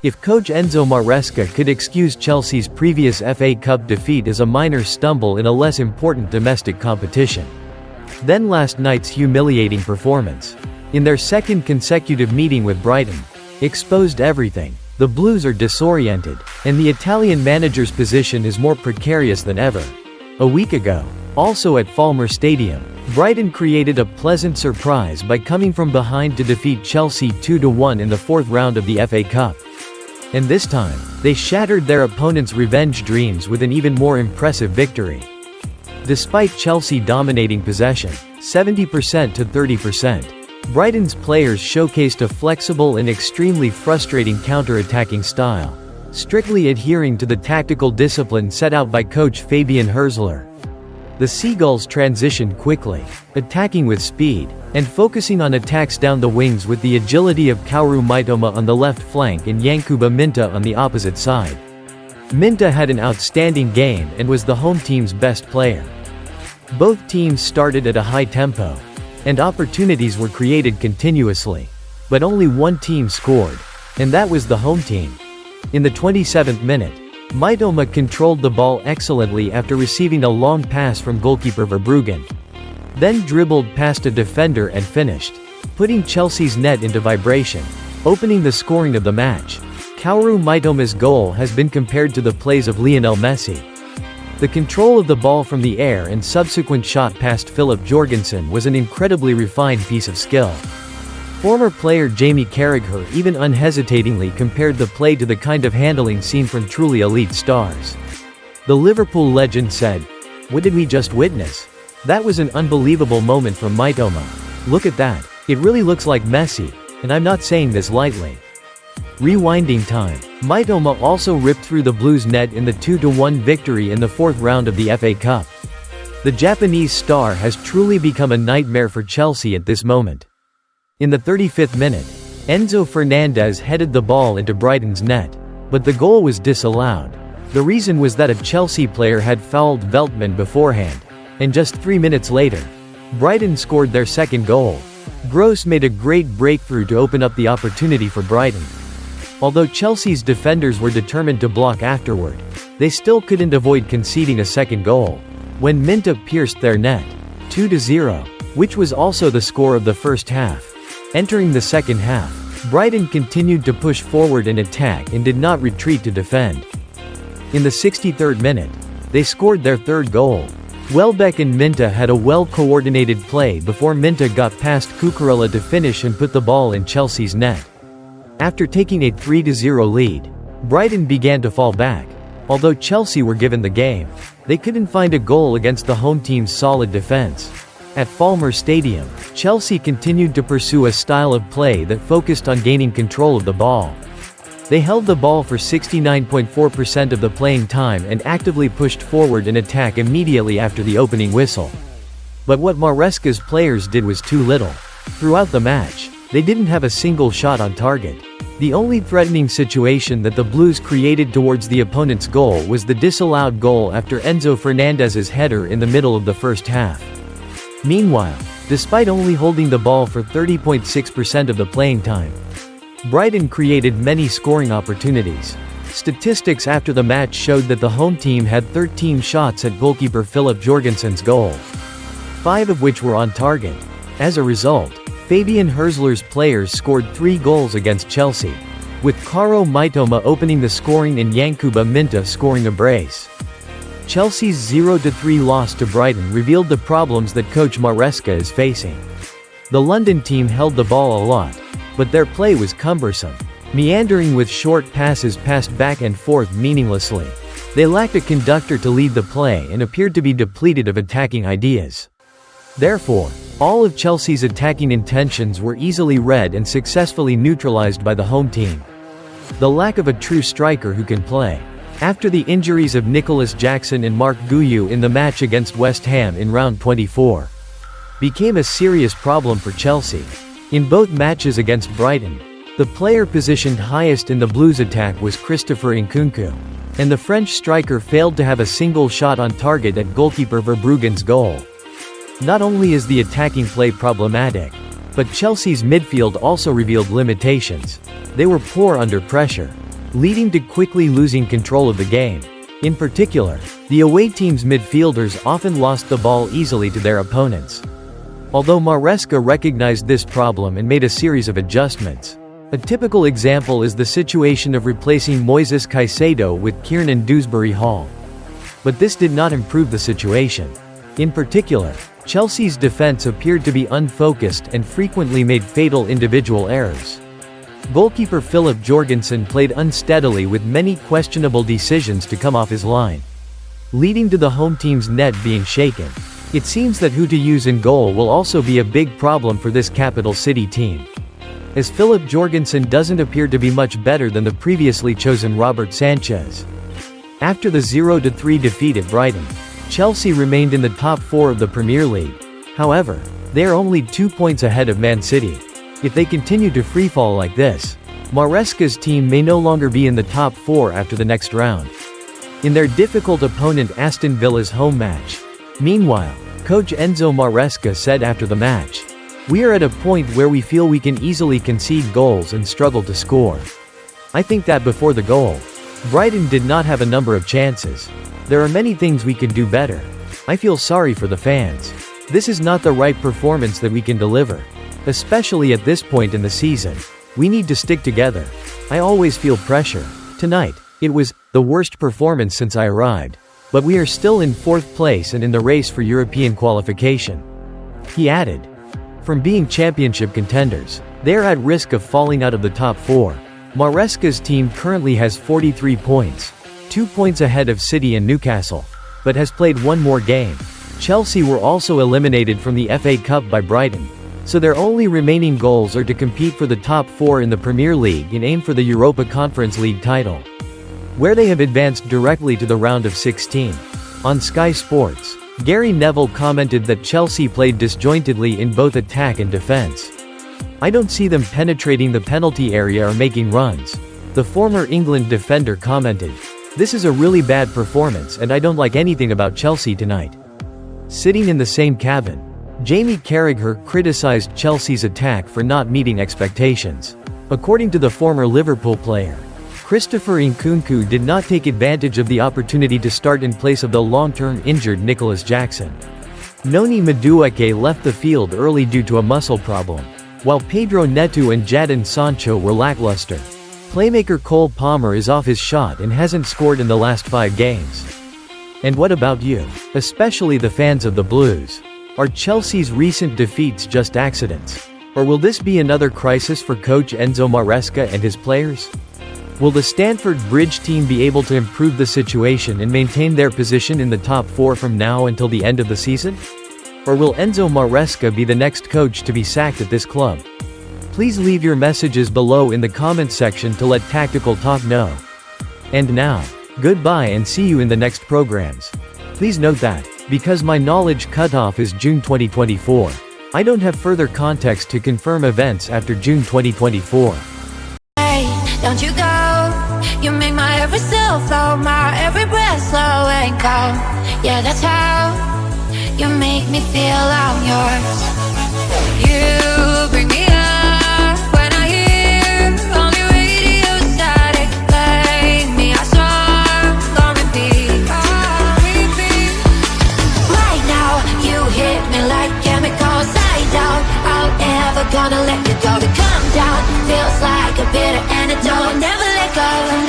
If coach Enzo Maresca could excuse Chelsea's previous FA Cup defeat as a minor stumble in a less important domestic competition, then last night's humiliating performance, in their second consecutive meeting with Brighton, exposed everything. The Blues are disoriented, and the Italian manager's position is more precarious than ever. A week ago, also at Falmer Stadium, Brighton created a pleasant surprise by coming from behind to defeat Chelsea 2-1 in the fourth round of the FA Cup. And this time, they shattered their opponents' revenge dreams with an even more impressive victory. Despite Chelsea dominating possession, 70% to 30%, Brighton's players showcased a flexible and extremely frustrating counter-attacking style, strictly adhering to the tactical discipline set out by coach Fabian Herzler. The Seagulls transitioned quickly, attacking with speed, and focusing on attacks down the wings with the agility of Kaoru Mitoma on the left flank and Yankuba Minta on the opposite side. Minta had an outstanding game and was the home team's best player. Both teams started at a high tempo, and opportunities were created continuously. But only one team scored, and that was the home team. In the 27th minute, Mitoma controlled the ball excellently after receiving a long pass from goalkeeper Verbruggen. Then dribbled past a defender and finished, putting Chelsea's net into vibration, opening the scoring of the match. Kaoru Mitoma's goal has been compared to the plays of Lionel Messi. The control of the ball from the air and subsequent shot past Philip Jorgensen was an incredibly refined piece of skill. Former player Jamie Carragher even unhesitatingly compared the play to the kind of handling seen from truly elite stars. The Liverpool legend said, "What did we just witness? That was an unbelievable moment from Mitoma. Look at that. It really looks like Messi, and I'm not saying this lightly." Rewinding time, Mitoma also ripped through the Blues' net in the 2-1 victory in the fourth round of the FA Cup. The Japanese star has truly become a nightmare for Chelsea at this moment. In the 35th minute, Enzo Fernandez headed the ball into Brighton's net, but the goal was disallowed. The reason was that a Chelsea player had fouled Veltman beforehand, and just 3 minutes later, Brighton scored their second goal. Gross made a great breakthrough to open up the opportunity for Brighton. Although Chelsea's defenders were determined to block afterward, they still couldn't avoid conceding a second goal, when Minta pierced their net, 2-0, which was also the score of the first half. Entering the second half, Brighton continued to push forward and attack and did not retreat to defend. In the 63rd minute, they scored their third goal. Welbeck and Minta had a well-coordinated play before Minta got past Cucurella to finish and put the ball in Chelsea's net. After taking a 3-0 lead, Brighton began to fall back. Although Chelsea were given the game, they couldn't find a goal against the home team's solid defense. At Falmer Stadium, Chelsea continued to pursue a style of play that focused on gaining control of the ball. They held the ball for 69.4% of the playing time and actively pushed forward in attack immediately after the opening whistle. But what Maresca's players did was too little. Throughout the match, they didn't have a single shot on target. The only threatening situation that the Blues created towards the opponent's goal was the disallowed goal after Enzo Fernandez's header in the middle of the first half. Meanwhile, despite only holding the ball for 30.6% of the playing time, Brighton created many scoring opportunities. Statistics after the match showed that the home team had 13 shots at goalkeeper Philip Jorgensen's goal, 5 of which were on target. As a result, Fabian Herzler's players scored 3 goals against Chelsea, with Kaoru Mitoma opening the scoring and Yankuba Minta scoring a brace. Chelsea's 0-3 loss to Brighton revealed the problems that coach Maresca is facing. The London team held the ball a lot, but their play was cumbersome, meandering with short passes passed back and forth meaninglessly. They lacked a conductor to lead the play and appeared to be depleted of attacking ideas. Therefore, all of Chelsea's attacking intentions were easily read and successfully neutralized by the home team. The lack of a true striker who can play, after the injuries of Nicholas Jackson and Mark Guiu in the match against West Ham in round 24, became a serious problem for Chelsea. In both matches against Brighton, the player positioned highest in the Blues attack was Christopher Nkunku, and the French striker failed to have a single shot on target at goalkeeper Verbruggen's goal. Not only is the attacking play problematic, but Chelsea's midfield also revealed limitations. They were poor under pressure. leading to quickly losing control of the game. In particular, the away team's midfielders often lost the ball easily to their opponents. Although Maresca recognized this problem and made a series of adjustments. A typical example is the situation of replacing Moises Caicedo with Kiernan Dewsbury-Hall. But this did not improve the situation. In particular, Chelsea's defense appeared to be unfocused and frequently made fatal individual errors. Goalkeeper Philip Jorgensen played unsteadily with many questionable decisions to come off his line, leading to the home team's net being shaken. It seems that who to use in goal will also be a big problem for this capital city team, as Philip Jorgensen doesn't appear to be much better than the previously chosen Robert Sanchez. After the 0-3 defeat at Brighton, Chelsea remained in the top 4 of the Premier League. However, they are only 2 points ahead of Man City. If they continue to freefall like this, Maresca's team may no longer be in the top 4 after the next round, in their difficult opponent Aston Villa's home match. Meanwhile, coach Enzo Maresca said after the match, "We are at a point where we feel we can easily concede goals and struggle to score. I think that before the goal, Brighton did not have a number of chances. There are many things we can do better. I feel sorry for the fans. This is not the right performance that we can deliver. Especially at this point in the season. We need to stick together. I always feel pressure. Tonight, it was the worst performance since I arrived. But we are still in 4th place and in the race for European qualification." He added, "From being championship contenders, they are at risk of falling out of the top 4. Maresca's team currently has 43 points, 2 points ahead of City and Newcastle, but has played one more game. Chelsea were also eliminated from the FA Cup by Brighton, so their only remaining goals are to compete for the top 4 in the Premier League and aim for the Europa Conference League title, where they have advanced directly to the round of 16. On Sky Sports, Gary Neville commented that Chelsea played disjointedly in both attack and defense. "I don't see them penetrating the penalty area or making runs," the former England defender commented. "This is a really bad performance and I don't like anything about Chelsea tonight." Sitting in the same cabin, Jamie Carragher criticized Chelsea's attack for not meeting expectations. According to the former Liverpool player, Christopher Nkunku did not take advantage of the opportunity to start in place of the long-term injured Nicholas Jackson. Noni Madueke left the field early due to a muscle problem, while Pedro Neto and Jadon Sancho were lackluster. Playmaker Cole Palmer is off his shot and hasn't scored in the last 5 games. And what about you? Especially the fans of the Blues. Are Chelsea's recent defeats just accidents? Or will this be another crisis for coach Enzo Maresca and his players? Will the Stamford Bridge team be able to improve the situation and maintain their position in the top 4 from now until the end of the season? Or will Enzo Maresca be the next coach to be sacked at this club? Please leave your messages below in the comments section to let Tactical Talk know. And now, goodbye and see you in the next programs. Please note that, because my knowledge cutoff is June 2024, I don't have further context to confirm events after June 2024. Hey, don't you go. You make my every cell flow, my every breath slow and cold. Yeah, that's how you make me feel I'm yours. You bring me up when I hear only radio static. Play me a song on repeat. Right now, you hit me like chemicals. I doubt I'll ever gonna let you go. To come down feels like a bitter antidote. Never let go.